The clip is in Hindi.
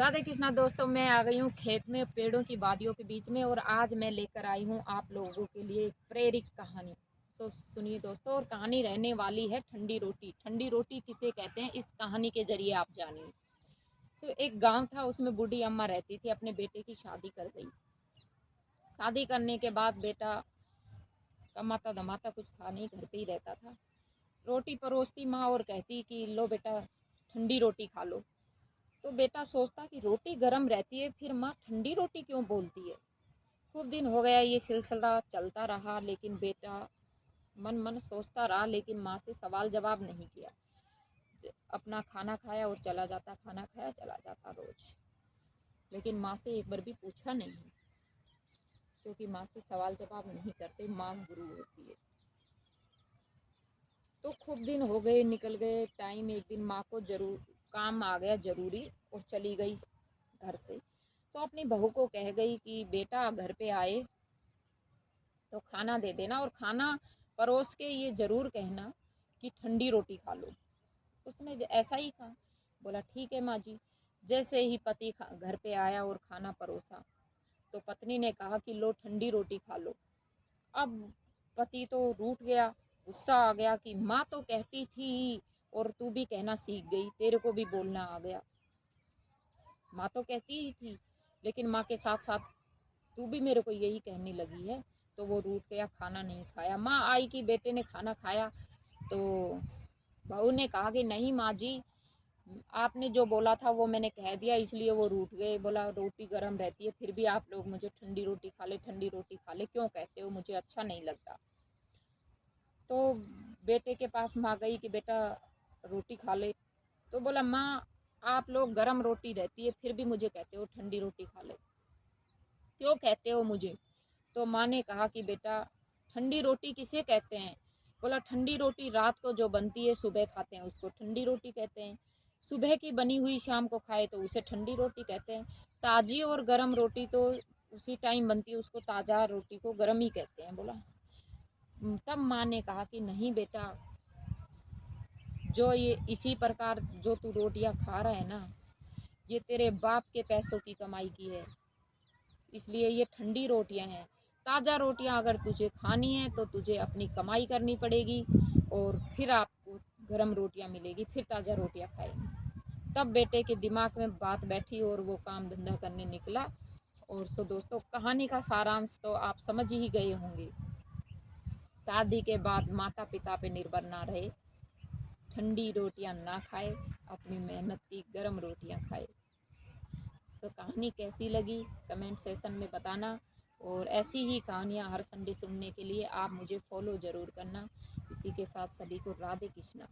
राधे कृष्णा दोस्तों, मैं आ गई हूँ खेत में पेड़ों की वादियों के बीच में और आज मैं लेकर आई हूँ आप लोगों के लिए एक प्रेरक कहानी। सो सुनिए दोस्तों, और कहानी रहने वाली है ठंडी रोटी। ठंडी रोटी किसे कहते हैं इस कहानी के जरिए आप जानिए। सो एक गांव था, उसमें बूढ़ी अम्मा रहती थी, अपने बेटे की शादी कर गई। शादी करने के बाद बेटा कमाता धमाता कुछ था नहीं, घर पे ही रहता था। रोटी परोसती माँ और कहती कि लो बेटा ठंडी रोटी खा लो। तो बेटा सोचता कि रोटी गर्म रहती है, फिर माँ ठंडी रोटी क्यों बोलती है। खूब दिन हो गया ये सिलसिला चलता रहा, लेकिन बेटा मन मन सोचता रहा, लेकिन माँ से सवाल जवाब नहीं किया। अपना खाना खाया और चला जाता, खाना खाया चला जाता रोज। लेकिन माँ से एक बार भी पूछा नहीं, क्योंकि माँ से सवाल जवाब नहीं करते, माँ गुरु होती है। तो खूब दिन हो गए, निकल गए टाइम। एक दिन माँ को जरूर काम आ गया जरूरी, और चली गई घर से। तो अपनी बहू को कह गई कि बेटा घर पे आए तो खाना दे देना, और खाना परोस के ये ज़रूर कहना कि ठंडी रोटी खा लो। उसने ऐसा ही कहा। बोला ठीक है माँ जी। जैसे ही पति घर पे आया और खाना परोसा, तो पत्नी ने कहा कि लो ठंडी रोटी खा लो। अब पति तो रूठ गया, गुस्सा आ गया कि माँ तो कहती थी और तू भी कहना सीख गई, तेरे को भी बोलना आ गया। माँ तो कहती ही थी, लेकिन माँ के साथ साथ तू भी मेरे को यही कहने लगी है। तो वो रूठ गया, खाना नहीं खाया। माँ आई कि बेटे ने खाना खाया। तो बहू ने कहा कि नहीं माँ जी, आपने जो बोला था वो मैंने कह दिया, इसलिए वो रूठ गए। बोला रोटी गर्म रहती है, फिर भी आप लोग मुझे ठंडी रोटी खा ले, ठंडी रोटी खा ले क्यों कहते हो, मुझे अच्छा नहीं लगता। तो बेटे के पास माँ गई कि बेटा रोटी खा ले। तो बोला माँ, आप लोग गर्म रोटी रहती है फिर भी मुझे कहते हो ठंडी रोटी खा ले, क्यों कहते हो मुझे। तो माँ ने कहा कि बेटा ठंडी रोटी किसे कहते हैं। बोला ठंडी रोटी रात को जो बनती है सुबह खाते हैं उसको ठंडी रोटी कहते हैं, सुबह की बनी हुई शाम को खाए तो उसे ठंडी रोटी कहते हैं, ताज़ी और गरम रोटी तो उसी टाइम बनती है, उसको ताज़ा रोटी को गरम ही कहते हैं। बोला। तब माँ ने कहा कि नहीं बेटा, जो ये इसी प्रकार जो तू रोटियां खा रहा है ना, ये तेरे बाप के पैसों की कमाई की है, इसलिए ये ठंडी रोटियां हैं। ताज़ा रोटियां अगर तुझे खानी है तो तुझे अपनी कमाई करनी पड़ेगी, और फिर आपको गरम रोटियां मिलेगी, फिर ताज़ा रोटियां खाएंगे। तब बेटे के दिमाग में बात बैठी और वो काम धंधा करने निकला। और सो दोस्तों, कहानी का सारांश तो आप समझ ही गए होंगे। शादी के बाद माता पिता पे निर्भर ना रहे, ठंडी रोटियां ना खाए, अपनी मेहनत की गरम रोटियां खाए। सो कहानी कैसी लगी कमेंट सेशन में बताना, और ऐसी ही कहानियाँ हर संडे सुनने के लिए आप मुझे फॉलो ज़रूर करना। इसी के साथ सभी को राधे कृष्णा।